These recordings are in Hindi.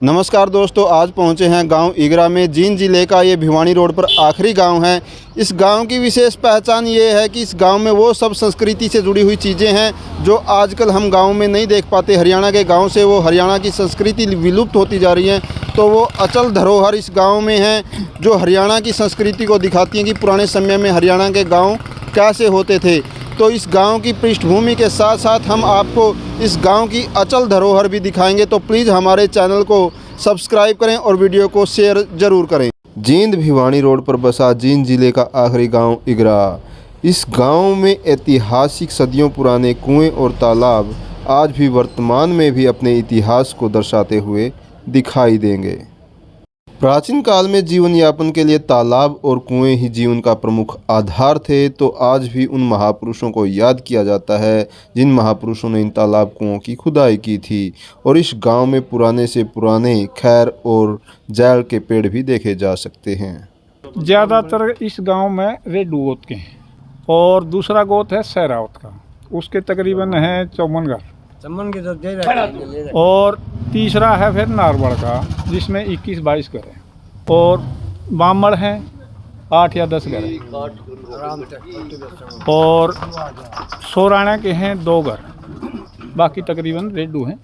नमस्कार दोस्तों, आज पहुंचे हैं गांव इगरा में। जींद जिले का ये भिवानी रोड पर आखिरी गांव है। इस गांव की विशेष पहचान ये है कि इस गांव में वो सब संस्कृति से जुड़ी हुई चीज़ें हैं जो आजकल हम गांव में नहीं देख पाते। हरियाणा के गांव से वो हरियाणा की संस्कृति विलुप्त होती जा रही है, तो वो अचल धरोहर इस गाँव में हैं जो हरियाणा की संस्कृति को दिखाती हैं कि पुराने समय में हरियाणा के गाँव कैसे होते थे। तो इस गांव की पृष्ठभूमि के साथ साथ हम आपको इस गांव की अचल धरोहर भी दिखाएंगे, तो प्लीज़ हमारे चैनल को सब्सक्राइब करें और वीडियो को शेयर ज़रूर करें। जींद भिवानी रोड पर बसा जींद जिले का आखिरी गांव इगरा। इस गांव में ऐतिहासिक सदियों पुराने कुएं और तालाब आज भी वर्तमान में भी अपने इतिहास को दर्शाते हुए दिखाई देंगे। प्राचीन काल में जीवन यापन के लिए तालाब और कुएं ही जीवन का प्रमुख आधार थे, तो आज भी उन महापुरुषों को याद किया जाता है जिन महापुरुषों ने इन तालाब कुओं की खुदाई की थी। और इस गांव में पुराने से पुराने खैर और जैल के पेड़ भी देखे जा सकते हैं। ज़्यादातर इस गांव में रेडू गोत के हैं और दूसरा गोत है सहरावत का, उसके तकरीबन है 54 घर, और तीसरा है फिर नारवड़ का जिसमें 21-22 घर हैं, और बामड़ हैं 8 या 10 घर हैं, और सोराणा के हैं 2 घर, बाकी तकरीबन रेडू हैं।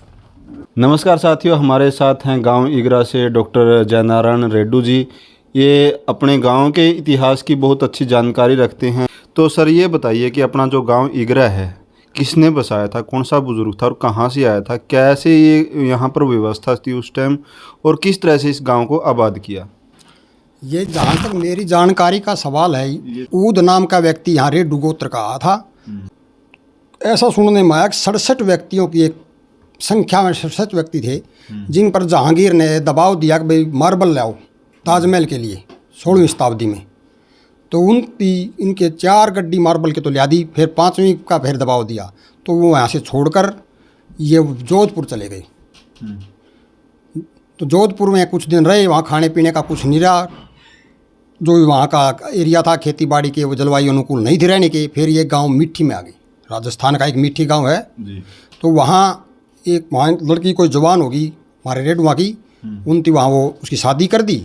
नमस्कार साथियों, हमारे साथ हैं गांव इगरा से डॉक्टर जयनारायण रेड्डू जी। ये अपने गांव के इतिहास की बहुत अच्छी जानकारी रखते हैं। तो सर, ये बताइए कि अपना जो गांव इगरा है किसने बसाया था, कौन सा बुजुर्ग था और कहाँ से आया था, कैसे ये यहाँ पर व्यवस्था थी उस टाइम, और किस तरह से इस गांव को आबाद किया? ये जहाँ तक मेरी जानकारी का सवाल है, ऊद नाम का व्यक्ति यहाँ रेडू गोत्र का आया था। ऐसा सुनने में आया कि 67 व्यक्तियों की एक संख्या में 67 व्यक्ति थे जिन पर जहांगीर ने दबाव दिया कि भाई मार्बल लाओ ताजमहल के लिए 16वीं शताब्दी में। तो इनके 4 गड्डी मार्बल के तो लिया दी, फिर 5वीं का फिर दबाव दिया, तो वो यहाँ से छोड़कर ये जोधपुर चले गए। तो जोधपुर में कुछ दिन रहे, वहाँ खाने पीने का कुछ नहीं रहा, जो वहाँ का एरिया था खेती बाड़ी के वो जलवायु अनुकूल नहीं थी रहने के। फिर ये गांव मिट्टी में आ गई, राजस्थान का एक मिट्टी गांव है जी। तो वहाँ लड़की कोई जवान होगी हमारे रेडुआ की, उनकी वहाँ वो उसकी शादी कर दी।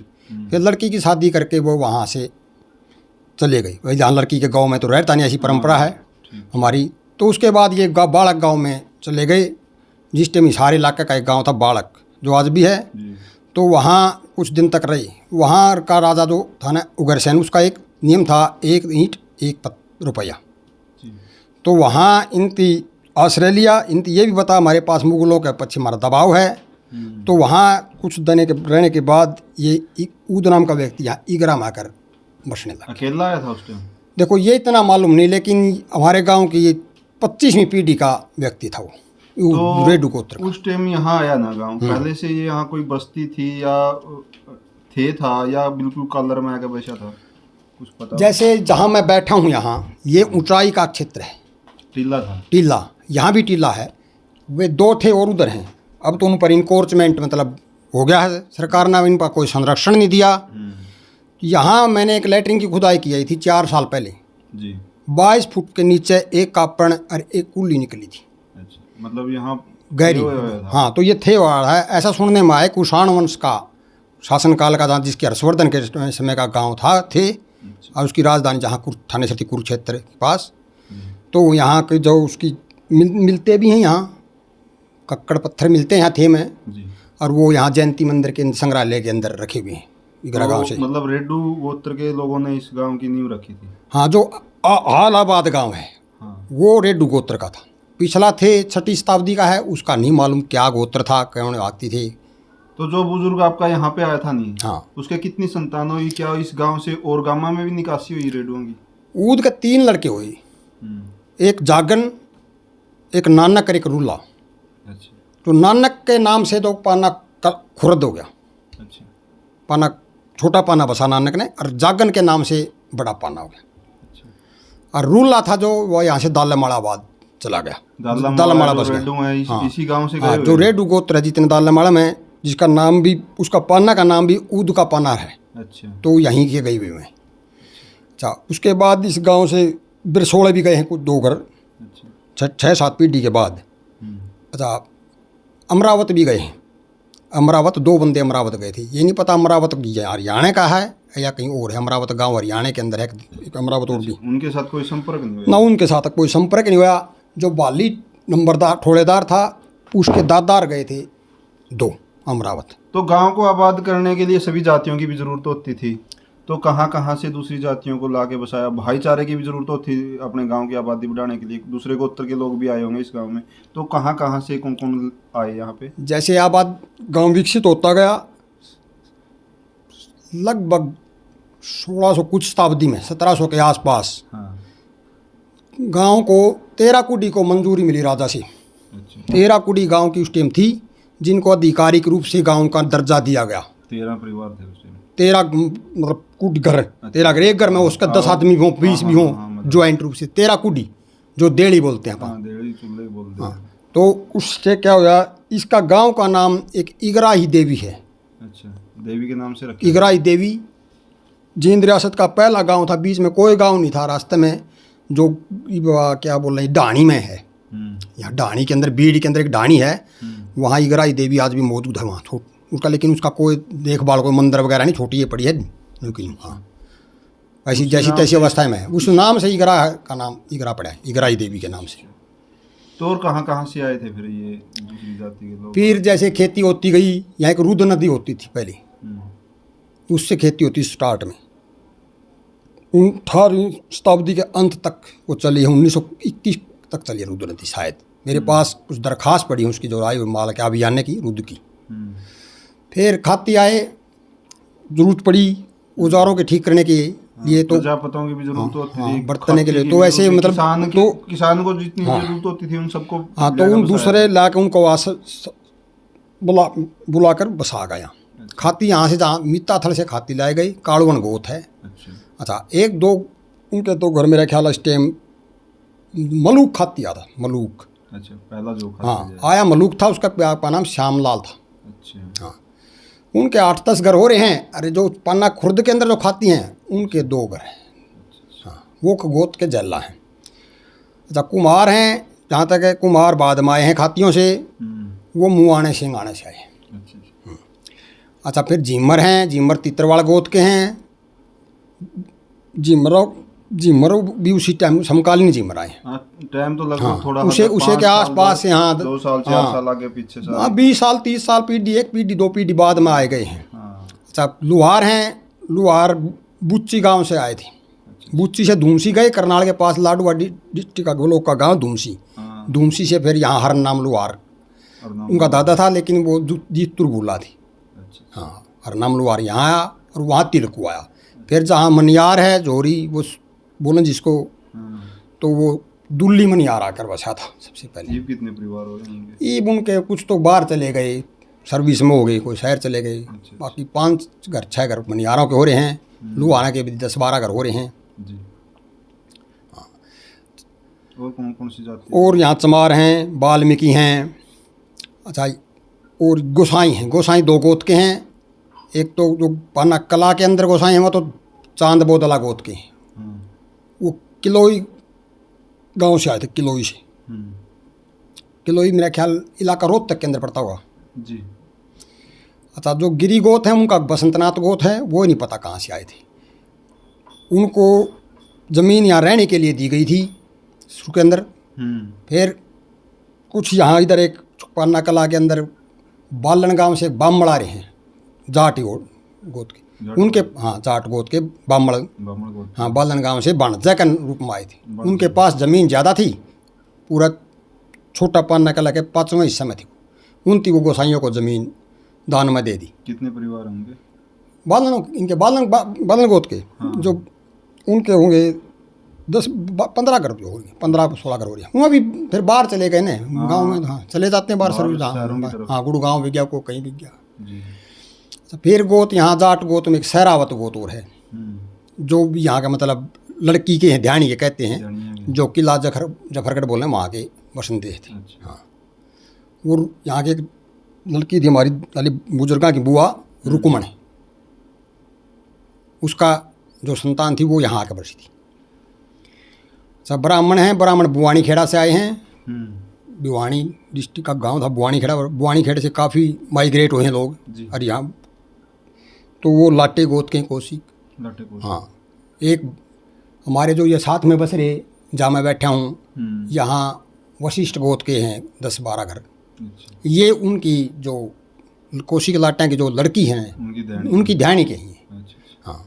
फिर लड़की की शादी करके वो वहाँ से चले गई। वही जहाँ लड़की के गांव में तो रहता नहीं, ऐसी परंपरा है हमारी। तो उसके बाद ये बाड़क गांव में चले गए, जिस टाइम सारे इलाके का एक गांव था बाड़क, जो आज भी है। तो वहाँ कुछ दिन तक रही। वहाँ का राजा जो था ना उग्रसेन, उसका एक नियम था 1 ईंट 1 रुपया। तो वहाँ इनकी आश्रय लिया। इनकी ये भी बता हमारे पास मुगलों के पश्चिम हमारा दबाव है। तो वहाँ कुछ दिन के रहने के बाद ये ऊद नाम का व्यक्ति यहाँ इगरा में आकर बसने लगा। अकेला आया था उस टाइम? देखो ये इतना मालूम नहीं, लेकिन हमारे गांव की ये 25वीं पीढ़ी का व्यक्ति था वो, तो रेडू गोत्र। उस टाइम यहाँ आया ना गांव, पहले से ये यहाँ कोई बस्ती थी या बिल्कुल कलर में आकर बैठा था, कुछ पता? जैसे जहाँ मैं बैठा हूँ यहाँ, ये ऊंचाई का क्षेत्र है, टीला था। टीला, यहाँ भी टीला है। वे 2 थे और उधर हैं। अब तो उन पर इनकोर्चमेंट मतलब हो गया है, सरकार ने इन पर कोई संरक्षण नहीं दिया। यहाँ मैंने एक लैट्रिन की खुदाई की थी 4 साल पहले जी। 22 फुट के नीचे एक कापड़ और एक कुल्ली निकली थी। अच्छा, मतलब यहाँ गहरी। हाँ, तो ये थे है। ऐसा सुनने में आया कुषाण वंश का शासनकाल का, जहाँ जिसके हर्षवर्धन के समय का गांव था थे। और उसकी राजधानी जहाँ थानेसर थी कुरुक्षेत्र के पास। तो यहाँ के जो उसकी मिलते भी हैं, यहाँ कक्कड़ पत्थर मिलते हैं यहाँ थे में, और वो यहाँ जयंती मंदिर के संग्रहालय के अंदर रखे हुए हैं इगरा गाँव से। मतलब रेडू गोत्र के लोगों ने इस गांव की नींव रखी थी। हाँ, जो हालाबाद गांव है हाँ, वो रेडू गोत्र का था। पिछला थे 6वीं शताब्दी का है, उसका नहीं मालूम क्या गोत्र था, कौन व्यक्ति थे। तो जो बुजुर्ग आपका यहाँ पे आया था नहीं, हाँ, उसके कितनी संतान हुई? क्या इस गांव से और गामा में भी निकासी हुई रेडुओं की? ऊद के 3 लड़के हुए, एक जागन, एक नानक और एक रूला। अच्छा। तो नानक के नाम से तो पाना खुर्द हो गया। अच्छा। पाना, छोटा पाना बसा नानक ने, और जागन के नाम से बड़ा पाना हो गया। अच्छा। और रूला था जो वो यहाँ से दालमाड़ाबाद चला गया, दालमाड़ा बस गया। हाँ, इसी गांव से गए जो रेडू गोत्र है जितने दालमाड़ा में, जिसका नाम भी, उसका पाना का नाम भी ऊद का पाना है। अच्छा। तो यहीं के गई हुए हैं। अच्छा, उसके बाद इस गांव से बिरसोड़े भी गए हैं कुछ 2 घर। अच्छा। 6-7 पीढ़ी के बाद। अच्छा, अमरावत भी गए हैं। अमरावत 2 बंदे अमरावत गए थे। ये नहीं पता अमरावत हरियाणा का है या कहीं और है। अमरावत गांव हरियाणा के अंदर है, एक अमरावत और भी। उनके साथ कोई संपर्क नहीं ना हुआ? उनके साथ कोई संपर्क नहीं हुआ। जो बाली नंबरदार ठोड़ेदार था उसके दादार गए थे 2 अमरावत। तो गांव को आबाद करने के लिए सभी जातियों की भी जरूरत होती थी, तो कहाँ से दूसरी जातियों को लाके बसाया? भाईचारे की भी जरूरत होती थी अपने गांव की आबादी बढ़ाने के लिए। दूसरे गोत्र के लोग भी आए होंगे इस गांव में, तो कहाँ से कौन कौन आए यहाँ पे? जैसे आबाद गांव विकसित होता गया, लगभग 1600 कुछ शताब्दी में 1700 के आसपास हाँ। गांव को 13 कुडी को मंजूरी मिली राजा से। अच्छा। 13 कुडी गांव की उस टाइम थी जिनको आधिकारिक रूप से गांव का दर्जा दिया गया। 13 परिवार थे उस टाइम। 13 मतलब कुडी घर, 13 घर, एक घर में उसका 10 आदमी हों, 20 भी हों, ज्वाइंट रूप से 13 कुडी, जो देड़ी बोलते हैं अपन। हाँ, देड़ी चुल्हे बोलते हैं। तो उससे क्या हुआ, इसका गांव का नाम एक इगराही देवी है। अच्छा, देवी के नाम से रखा? इगराही देवी जींद रियासत का पहला गांव था। बीच में कोई गांव नहीं था रास्ते में, जो क्या बोल रहे हैं ढाणी में है। यहाँ ढाणी के अंदर, बीड़ के अंदर एक ढाणी है, वहाँ इगराही देवी आज भी मौजूद है वहाँ उसका। लेकिन उसका कोई देखभाल, कोई मंदिर वगैरह नहीं, छोटी ये पड़ी है लेकिन। हाँ, ऐसी जैसी तैसी अवस्था में है। उस नाम से इगरा का नाम इगरा पड़ा है, इगराही देवी के नाम से। तो और कहाँ से आए थे फिर ये दूसरी जाति के लोग? फिर जैसे खेती होती गई, यहाँ एक रुद्र नदी होती थी पहले, उससे खेती होती स्टार्ट में। 18वीं शताब्दी के अंत तक वो चली है, 1921 तक चली है रुद्र नदी शायद। मेरे पास कुछ दरखास्त पड़ी है उसकी, जो आई माल के अभियान की रुद्र की। फिर खाती आए, जरूरत पड़ी औजारों के ठीक करने के लिए, तो प्रजापतियों की भी जरूरत होती थी, बरतने के लिए। तो ऐसे मतलब किसान को जितनी जरूरत होती थी उन सबको। हाँ, तो उन दूसरे लाके उनको बुलाकर बसा गया। खाती यहाँ से, जहाँ मित्ता थल से खाती लाए गई, काड़वन गोत है। अच्छा, 1-2 उनके तो घर मेरा ख्याल इस टाइम मलूक खाती आता, मलूक। अच्छा, पहला जो हाँ आया मलूक था, उसका नाम श्यामलाल था। अच्छा। हाँ, उनके 8-10 घर हो रहे हैं। अरे जो पन्ना खुर्द के अंदर जो खाती हैं उनके 2 घर हैं। हाँ, वो गोत के जल्ला हैं। अच्छा, कुम्हार हैं, जहाँ तक है कुम्हार बाद में आए हैं खातियों से, वो मुँह सिंगाने से आए। अच्छा, फिर जीमर हैं, जीमर तितरवाड़ गोत के हैं। जीमर भी उसी टाइम समकालीन जीमर आए। टाइम तो लगभग हाँ, थोड़ा उसे के आसपास से। हाँ, 2 साल 4 साल आगे पीछे से। हाँ, 20 साल 30 साल पीढ़ी, 1 पीढ़ी 2 पीढ़ी बाद में आए गए हैं। अच्छा, लुहार हैं, लुहार बुच्ची गांव से आए थे। बुच्ची से धूमसी गए, करनाल के पास लाडुआ डिस्ट्रिक्ट का गोलोक का गांव धूमसी। धूमसी से फिर यहाँ हर नाम लुहार उनका दादा था, लेकिन वो जीतपुर बोला थी। हाँ, हर नाम लुहार यहाँ आया और वहाँ तिलकू आया। फिर जहाँ मनियार है जोरी, वो बोलन जिसको, तो वो दुल्ली मनियार आकर बसा था सबसे पहले। ये कितने परिवार हो गए? ये उनके कुछ तो बाहर चले गए, सर्विस में हो गए, कोई शहर चले गए। बाकी 5 घर 6 घर मनियारों के हो रहे हैं। लुहाना के भी 10-12 घर हो रहे हैं जी। हाँ। और कौन सी जाति? और यहाँ चमार हैं, वाल्मीकि हैं। अच्छा, और गोसाई हैं। गोसाई 2 गोत के हैं। एक तो जो पाना कला के अंदर गोसाई हैं, वो तो चांद बोदला गोत के हैं। वो किलोई गांव से आए थे, किलोई से। किलोई मेरा ख्याल इलाका रोहतक के अंदर पड़ता होगा जी। अच्छा, जो गिरी गोत है उनका बसंतनाथ गोत है, वो नहीं पता कहाँ से आए थे। उनको ज़मीन यहाँ रहने के लिए दी गई थी शुरू के अंदर। फिर कुछ यहाँ इधर एक पाना कला के अंदर बालन गांव से बामड़ आ रहे हैं, जाट गोत के, उनके। हाँ, जाट गोत के बामड़ गोत। हाँ, बालन गांव से बाणजा के रूप में आए थे। उनके पास ज़मीन ज़्यादा थी, पूरा छोटा पाना कला के 5वां हिस्सा में थी। उनकी वो गोसाइयों को ज़मीन दान में दे दी। कितने परिवार होंगे? इनके बालन गोत के। हाँ। जो उनके होंगे 10-15 घर जो होंगे, 15-16 घर हो रहे हैं। वहाँ भी फिर बाहर चले गए ना। हाँ। गाँव में हाँ चले जाते हैं बाहर सर्विस। हाँ, गुड़गांव भी गया, को कहीं भी गया। तो फिर गोत यहाँ जाट गोत में एक सहरावत गोत और है, जो भी यहाँ का मतलब लड़की के हैं, ध्यानी के कहते हैं, जो किला जफरगढ़ बोल रहे हैं, वहाँ के बसंते थे। हाँ, और यहाँ के लड़की थी हमारी बुजुर्गा की बुआ रुकमण, उसका जो संतान थी वो यहाँ आकर बसी थी। सब ब्राह्मण हैं, ब्राह्मण बुआनी खेड़ा से आए हैं। भिवानी डिस्ट्रिक्ट का गांव था बुआनी खेड़ा, बुआनी खेड़े से काफ़ी माइग्रेट हुए हैं लोग और यहाँ, तो वो लाटे गोद के कोसी। हाँ, एक हमारे जो ये साथ में बस रहे जहाँ मैं बैठा हूँ, यहाँ वशिष्ठ गोद के हैं 10-12 घर। ये उनकी जो कोसी के लाटा की जो लड़की हैं उनकी ध्यानी के ही हैं। हाँ,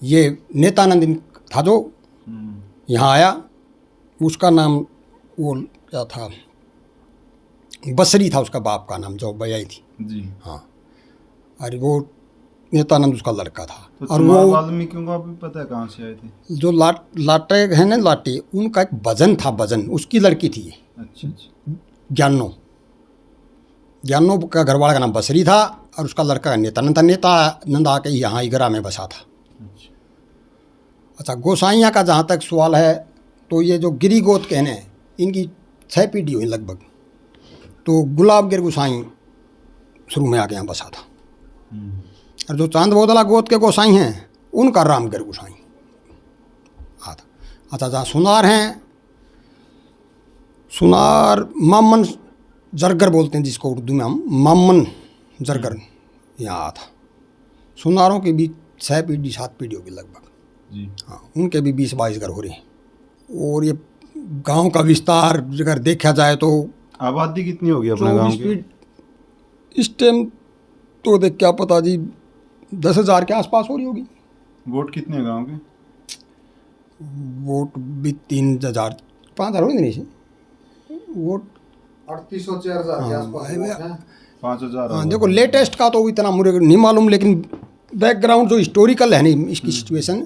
ये नेतानंद था जो यहाँ आया, उसका नाम वो क्या था, बसरी था उसका बाप का नाम, जो बयाई थी जी। हाँ, अरे वो नेतानंद उसका लड़का था। तो और वो वाल्मीकियों का भी पता है कहाँ से आए थे? जो लाटे है ना, लाटे, उनका एक भजन था, भजन, उसकी लड़की थी ये। अच्छा। ज्ञानो का घरवाला का नाम बसरी था और उसका लड़का नेतानंद था। नेतानंद आके यहाँ इगरा में बसा था। अच्छा, गोसाइयाँ का जहाँ तक सवाल है, तो ये जो गिरी गोद कहने हैं, इनकी 6 पीढ़ी हुई लगभग। तो गुलाब गिर गोसाई शुरू में आके यहाँ बसा था। और जो चांद बोदला गोद के गोसाई हैं, उनका रामगिर गोसाई आता। अच्छा, जहाँ सुनार हैं, सुनार मामन जरगर बोलते हैं जिसको उर्दू में हम, मामन जरगर यहाँ आता। सुनारों के भी 6 पीढ़ी 7 पीढ़ी होगी लगभग जी। हाँ, उनके भी 20-22 घर हो रहे हैं। और ये गांव का विस्तार अगर देखा जाए तो आबादी कितनी होगी अपने गांव की? इस टाइम तो देख क्या पता जी, 10,000 के आसपास हो रही होगी। वोट कितने हैं गांव के? वोट भी 3,000-5,000 होंगे नहीं से वोट 3800-4000 के आसपास 5,000। हाँ, देखो लेटेस्ट का तो इतना मुझे नहीं मालूम, लेकिन बैकग्राउंड जो हिस्टोरिकल है नहीं इसकी सिचुएशन,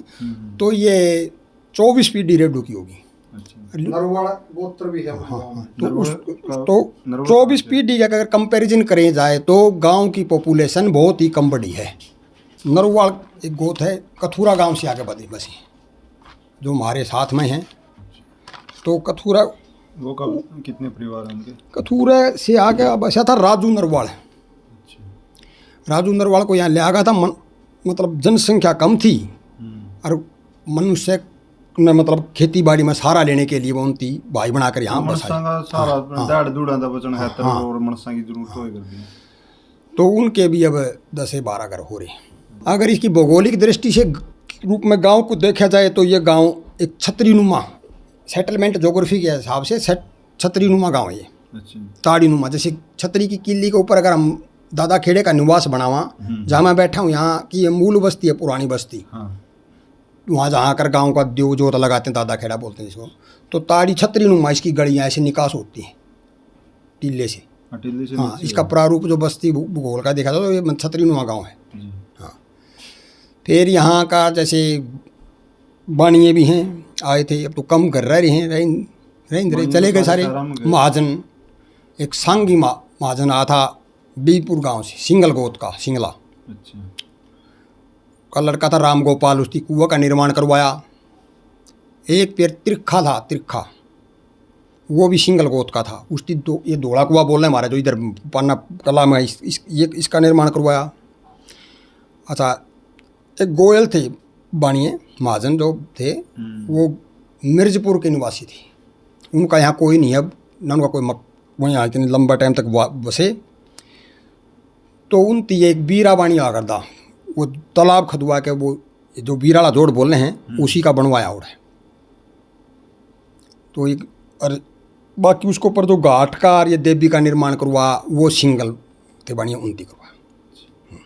तो ये 24 पीढ़ी रेडू की होगी। नरवाड़ा गोत्र भी है। हाँ, तो 24 पीढ़ी का अगर कंपैरिजन करें जाए तो गांव की पॉपुलेशन बहुत ही कम बड़ी है। नरवाड़ एक गोत है, कथूरा गांव से आगे बढ़ी बसी, जो हमारे साथ में हैं। तो कथूरा, वो कब कितने परिवार हैं उनके? कथूरा से आगे बसा था राजू नरवाड़। राजू नरवाड़ को यहाँ ले आ गया था, मतलब जनसंख्या कम थी और मनुष्य ने मतलब खेती बाड़ी में सहारा लेने के लिए वो उनकी भाई बनाकर यहाँ तो उनके भी अब 10-12 घर हो रहे हैं। अगर इसकी भौगोलिक दृष्टि से रूप में गांव को देखा जाए तो ये गांव एक छतरीनुमा सेटलमेंट ज्योग्राफी के हिसाब से छतरीनुमा गांव है ये। ताड़ीनुमा, जैसे छतरी की किल्ली के ऊपर अगर हम दादा खेड़े का निवास बनावा, जहाँ मैं बैठा हूँ यहाँ की ये मूल बस्ती है, पुरानी बस्ती। वहाँ जहाँ आकर गांव का देव जोत लगाते हैं, दादा खेड़ा बोलते हैं इसको। तो ताड़ी छतरीनुमा इसकी गलियाँ ऐसे निकास होती हैं टिल्ले से। हाँ, इसका प्रारूप जो बस्ती भूगोल का देखा था तो ये छतरीनुमा गांव है। हाँ, फिर यहाँ का जैसे बानिये भी हैं, आए थे, अब तो कम कर रहे हैं, रहे चले गए सारे। महाजन, एक सांगी महाजन आया था बीपुर गांव से, सिंगल गोत का, सिंगला का लड़का था राम गोपाल, उसकी कुआं का निर्माण करवाया। एक पेड़ तिरखा था, तिरखा, वो भी सिंगल गोत का था, उसकी ये धोला कुआं बोल रहे हैं हमारे जो इधर पन्ना कला में इसका निर्माण करवाया। अच्छा, एक गोयल थे बानिये महाजन जो थे, वो मिर्जपुर के निवासी थे। उनका यहाँ कोई नहीं, अब न उनका कोई वो यहाँ इतने लंबा टाइम तक बसे। तो उनकी एक बीरा बानी आ करदा, वो तालाब खदवा के वो जो बीराला जोड़ बोल रहे हैं उसी का बनवाया और है। तो एक और बाकी उसके ऊपर जो घाट का और ये देवी का निर्माण करवा, वो सिंगल थे बढ़िया उनती करवा।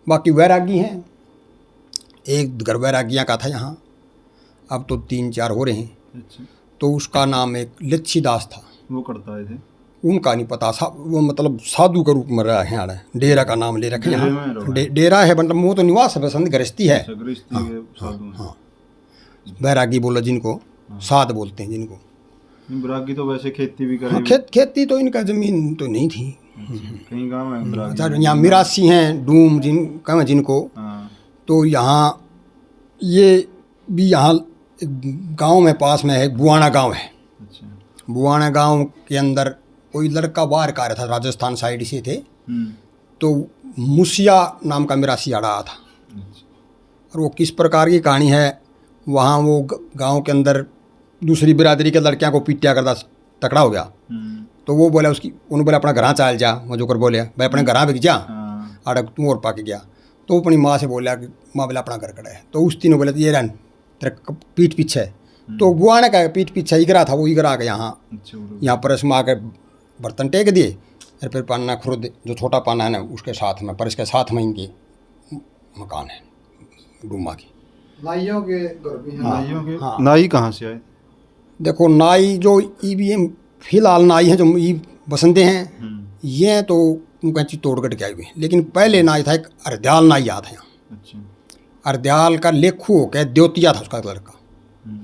बाकी वैरागी हैं, एक घर वैरागियाँ का था यहाँ, अब तो 3-4 हो रहे हैं। तो उसका नाम एक लच्छीदास था, वो करता है थे, उनका नहीं पता। वो मतलब साधु के रूप में रहा है यहाँ, डेरा का नाम ले रखे यहाँ। डेरा है मतलब वो तो निवास है, बसंत गृहस्थी है। हाँ, बैरागी बोला जिनको, साध बोलते हैं जिनको। बैरागी तो वैसे खेती भी करे। खेती तो इनका जमीन तो नहीं थी, कहीं गाँव है। यहाँ मिरासी हैं डूम जिनको। तो यहाँ ये भी यहाँ गांव में पास में है, बुआना गांव है। बुआना गांव के अंदर कोई लड़का बाहर का रहा था, राजस्थान साइड से थे। तो मुसिया नाम का मिरासी आड़ा था। और वो किस प्रकार की कहानी है, वहाँ वो गांव के अंदर दूसरी बिरादरी के लड़कियां को पीटिया करता तकड़ा हो गया। तो वो बोला उसकी उन्होंने बोला अपना घर चाल जा, मैं जोकर बोले भाई अपने घर बिक जा अड़क तू और पाके गया। तो अपनी माँ से बोला कि माँ बोला अपना घर कड़ा है। तो उस तीनों बोला ये रन तेरा पीठ पीछे है। तो वो आने का पीठ पीछे इगरा था, वो इगरा के यहाँ परस में आकर बर्तन टेक दिए और फिर पाना खुद जो छोटा पाना है ना उसके साथ में परस के साथ में इनके मकान है डूमा की। नाइयों के घर भी हैं। नाइयों के हाँ। नाई कहाँ से आए? देखो नाई जो ईवीएम फिलहाल नाई हैं जो ई बसंते हैं ये तो उनका चित्तौड़गढ़ के आए हुए, लेकिन पहले नाई था एक अर्ध्याल नाई याद है यहाँ। अच्छा। अर्ध्याल का लेखू हो क्या द्योतिया था उसका लड़का।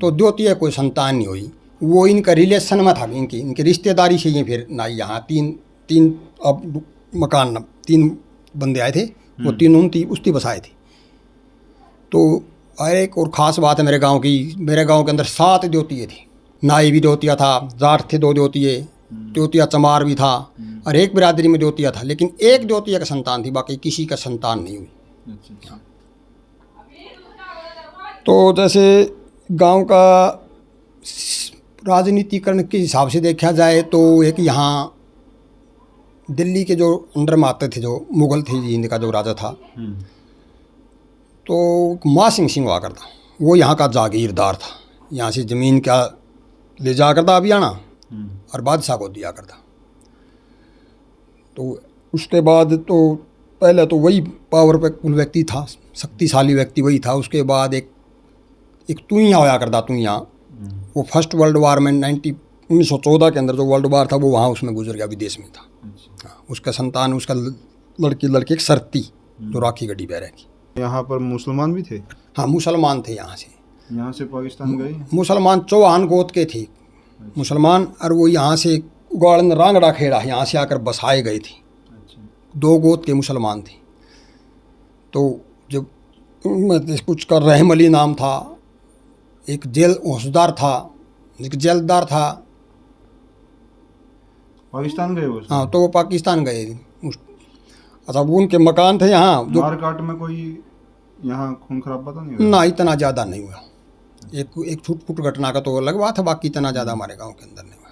तो द्योतिया कोई संतान नहीं हुई, वो इनका रिलेशन में था, इनकी रिश्तेदारी से ये फिर नाई यहाँ तीन अब मकान 3 बंदे आए थे, वो तीनों उस्ती बसाए थे। तो एक और ख़ास बात है मेरे गांव की, मेरे गांव के अंदर 7 द्योतिये थे। नाई भी द्योतिया था, जाट थे 2 द्योतिये, द्योतिया चमार भी था और एक बिरादरी में द्योतिया था, लेकिन एक द्योतिया का संतान थी, बाकी किसी का संतान नहीं हुई। अच्छा। तो जैसे गांव का राजनीतिकरण के हिसाब से देखा जाए तो एक यहाँ दिल्ली के जो अंडर में आते थे, जो मुगल थे जी, इनका जो राजा था तो माँ सिंह हुआ करता, वो यहाँ का जागीरदार था। यहाँ से ज़मीन क्या ले जा करता अभी आना और बादशाह को दिया करता। तो उसके बाद तो पहले तो वही पावर पे कुल व्यक्ति था, शक्तिशाली व्यक्ति वही था। उसके बाद एक तुइयाँ होया करता, तुइयाँ वो फर्स्ट वर्ल्ड वार में 1914 के अंदर जो वर्ल्ड वार था वो वहाँ उसमें गुजर गया, विदेश में था। हाँ, उसका संतान उसका लड़की एक सरती जो राखी गड्डी बह रही। यहाँ पर मुसलमान भी थे? हाँ मुसलमान थे। यहाँ से पाकिस्तान गए मुसलमान चौहान गोत के थे मुसलमान, और वो यहाँ से उगाड़न रांगड़ा खेड़ा यहाँ से आकर बसाए गए थे। 2 गोत के मुसलमान थे। तो जब कुछ का रहम अली नाम था, एक जेल औसदार था, एक जेलदार था। पाकिस्तान गए वो? हाँ, तो वो पाकिस्तान गए। अच्छा, वो उनके मकान थे यहाँ। जो मारकाट में कोई यहाँ खून खराबा तो नहीं हुआ? ना, इतना ज़्यादा नहीं हुआ। एक छूट फूट घटना का तो अलग बात है, बाकी इतना ज़्यादा हमारे गांव के अंदर नहीं हुआ।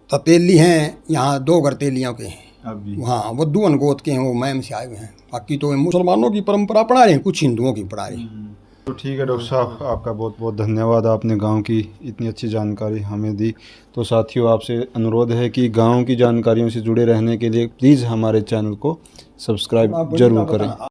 ततेली हैं यहाँ, 2 घर तेलियों के हैं। हाँ, वो दुअन गोत के हैं, वो मैम से आए हुए हैं। बाकी तो मुसलमानों की परंपरा अपना रहे हैं, कुछ हिंदुओं की पढ़ा रहे हैं। तो ठीक है डॉक्टर साहब, आपका बहुत बहुत धन्यवाद, आपने गांव की इतनी अच्छी जानकारी हमें दी। तो साथियों, आपसे अनुरोध है कि गांव की जानकारियों से जुड़े रहने के लिए प्लीज़ हमारे चैनल को सब्सक्राइब जरूर करें।